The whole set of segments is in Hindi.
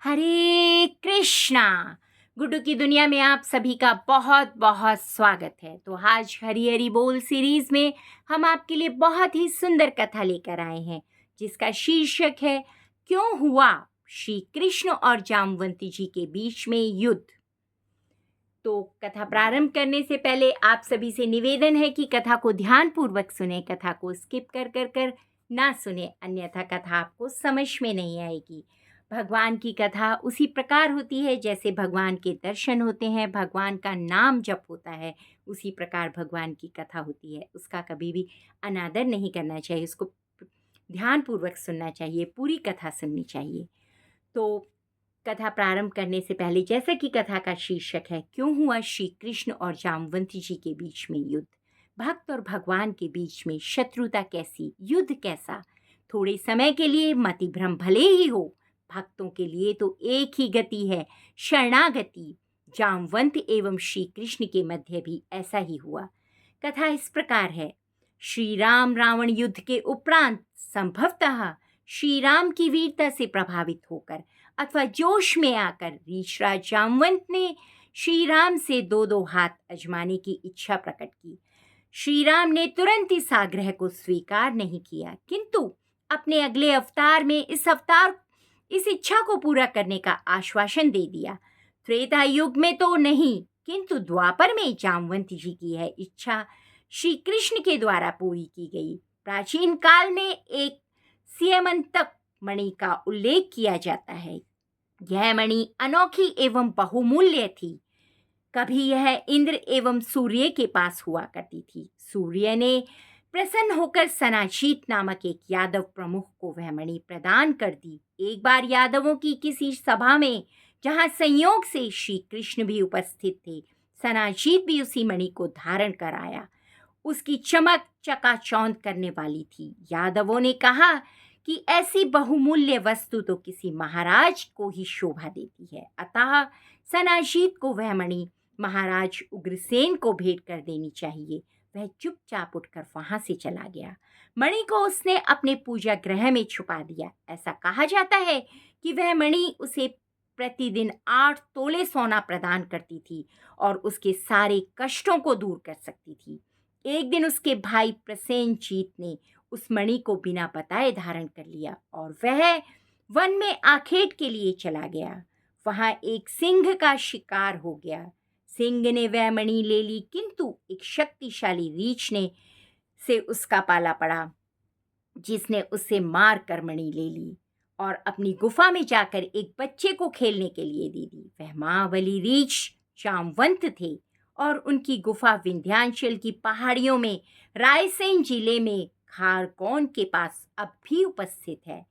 हरे कृष्णा। गुड्डू की दुनिया में आप सभी का बहुत बहुत स्वागत है। तो आज हरी हरी बोल सीरीज में हम आपके लिए बहुत ही सुंदर कथा लेकर आए हैं जिसका शीर्षक है क्यों हुआ श्री कृष्ण और जामवंती जी के बीच में युद्ध। तो कथा प्रारंभ करने से पहले आप सभी से निवेदन है कि कथा को ध्यानपूर्वक सुने, कथा को स्किप कर ना सुने, अन्यथा कथा आपको समझ में नहीं आएगी। भगवान की कथा उसी प्रकार होती है जैसे भगवान के दर्शन होते हैं, भगवान का नाम जप होता है, उसी प्रकार भगवान की कथा होती है। उसका कभी भी अनादर नहीं करना चाहिए, उसको ध्यानपूर्वक सुनना चाहिए, पूरी कथा सुननी चाहिए। तो कथा प्रारंभ करने से पहले, जैसा कि कथा का शीर्षक है क्यों हुआ श्री कृष्ण और जामवंती जी के बीच में युद्ध, भक्त और भगवान के बीच में शत्रुता कैसी, युद्ध कैसा। थोड़े समय के लिए मति भ्रम भले ही हो, भक्तों के लिए तो एक ही गति है, शरणागति। जामवंत एवं श्री कृष्ण के मध्य भी ऐसा ही हुआ। कथा इस प्रकार है। श्री राम रावण युद्ध के उपरांत संभवतः श्री राम की वीरता से प्रभावित होकर अथवा जोश में आकर रीछराज जामवंत ने श्री राम से दो दो हाथ अजमाने की इच्छा प्रकट की। श्री राम ने तुरंत इस आग्रह को स्वीकार नहीं किया, किंतु अपने अगले अवतार में इस इच्छा को पूरा करने का आश्वासन दे दिया। त्रेता युग में तो नहीं, किंतु द्वापर में जामवंती जी की यह इच्छा श्री कृष्ण के द्वारा पूरी की गई। प्राचीन काल में एक स्यमंतक मणि का उल्लेख किया जाता है। यह मणि अनोखी एवं बहुमूल्य थी। कभी यह इंद्र एवं सूर्य के पास हुआ करती थी। सूर्य ने प्रसन्न होकर सनाजीत नामक एक यादव प्रमुख को वह मणि प्रदान कर दी। एक बार यादवों की किसी सभा में, जहां संयोग से श्री कृष्ण भी उपस्थित थे, सनाजीत भी उसी मणि को धारण कर आया। उसकी चमक चकाचौंध करने वाली थी। यादवों ने कहा कि ऐसी बहुमूल्य वस्तु तो किसी महाराज को ही शोभा देती है, अतः सनाजीत को वह मणि महाराज उग्रसेन को भेंट कर देनी चाहिए। वह चुपचाप उठकर वहां से चला गया। मणि को उसने अपने पूजा गृह में छुपा दिया। ऐसा कहा जाता है कि वह मणि उसे प्रतिदिन 8 तोले सोना प्रदान करती थी और उसके सारे कष्टों को दूर कर सकती थी। एक दिन उसके भाई प्रसेनजीत ने उस मणि को बिना बताए धारण कर लिया और वह वन में आखेट के लिए चला गया। वहां एक सिंह का शिकार हो गया। सिंह ने वह मणि ले ली, किंतु एक शक्तिशाली रीछ ने से उसका पाला पड़ा, जिसने उससे मार कर मणि ले ली और अपनी गुफा में जाकर एक बच्चे को खेलने के लिए दे दी। वह महाबली रीछ जामवंत थे और उनकी गुफा विंध्याचल की पहाड़ियों में रायसेन जिले में खारगोन के पास अब भी उपस्थित है।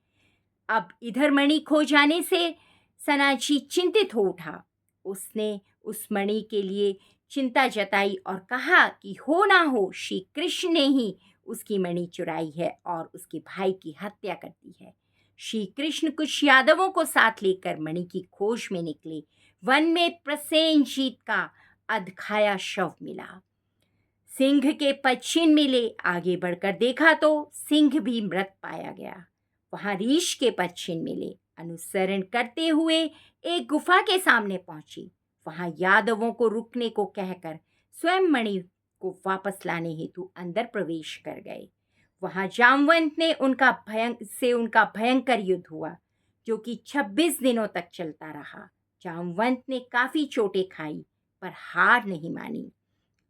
अब इधर मणि खो जाने से सनाजी चिंतित हो उठा। उसने उस मणि के लिए चिंता जताई और कहा कि हो ना हो श्री कृष्ण ने ही उसकी मणि चुराई है और उसके भाई की हत्या कर दी है। श्री कृष्ण कुछ यादवों को साथ लेकर मणि की खोज में निकले। वन में प्रसेनजीत का अधखाया शव मिला। सिंह के पश्चिम मिले। आगे बढ़कर देखा तो सिंह भी मृत पाया गया। वहां रीछ के पश्चिम मिले। अनुसरण करते हुए एक गुफा के सामने पहुंची। वहां यादवों को रुकने को कहकर स्वयं मणि को वापस लाने हेतु अंदर प्रवेश कर गए। वहां जामवंत ने उनका भयंकर युद्ध हुआ, जो कि 26 दिनों तक चलता रहा। जामवंत ने काफी चोटें खाई पर हार नहीं मानी।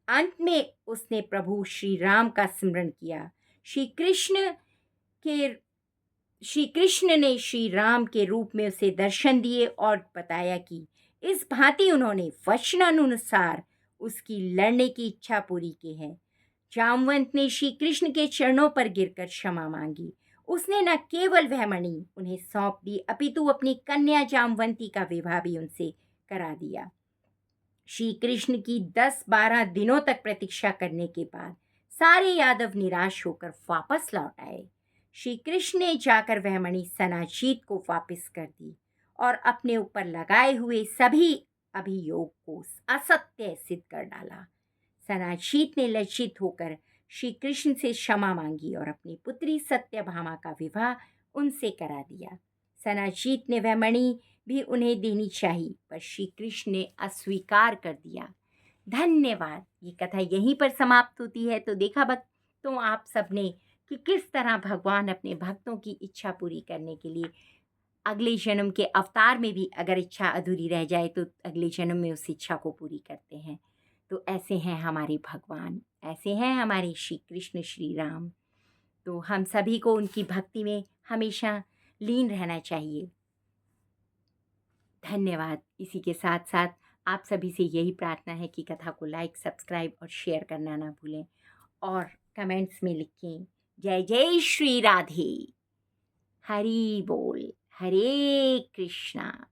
अंत में उसने प्रभु श्री राम का स्मरण किया। के श्री कृष्ण ने श्री राम के रूप में उसे दर्शन दिए और बताया कि इस भांति उन्होंने वचनानुसार उसकी लड़ने की इच्छा पूरी की है। जामवंत ने श्री कृष्ण के चरणों पर गिरकर क्षमा मांगी। उसने न केवल वह मणि उन्हें सौंप दी, अपितु अपनी कन्या जामवंती का विवाह भी उनसे करा दिया। श्री कृष्ण की 10-12 दिनों तक प्रतीक्षा करने के बाद सारे यादव निराश होकर वापस लौट आए। श्री कृष्ण ने जाकर वह मणि सनाजीत को वापस कर दी और अपने ऊपर लगाए हुए सभी अभियोग को असत्य सिद्ध कर डाला। सनाजीत ने लज्जित होकर श्री कृष्ण से क्षमा मांगी और अपनी पुत्री सत्यभामा का विवाह उनसे करा दिया। सनाजीत ने वह मणि भी उन्हें देनी चाहिए, पर श्री कृष्ण ने अस्वीकार कर दिया। धन्यवाद। ये कथा यहीं पर समाप्त होती है। तो देखा भक्तों आप सबने कि किस तरह भगवान अपने भक्तों की इच्छा पूरी करने के लिए अगले जन्म के अवतार में भी अगर इच्छा अधूरी रह जाए तो अगले जन्म में उस इच्छा को पूरी करते हैं। तो ऐसे हैं हमारे भगवान, ऐसे हैं हमारे श्री कृष्ण श्री राम। तो हम सभी को उनकी भक्ति में हमेशा लीन रहना चाहिए। धन्यवाद। इसी के साथ साथ आप सभी से यही प्रार्थना है कि कथा को लाइक, सब्सक्राइब और शेयर करना ना भूलें और कमेंट्स में लिखें जय जय श्री राधे। हरि बोल। हरे कृष्णा।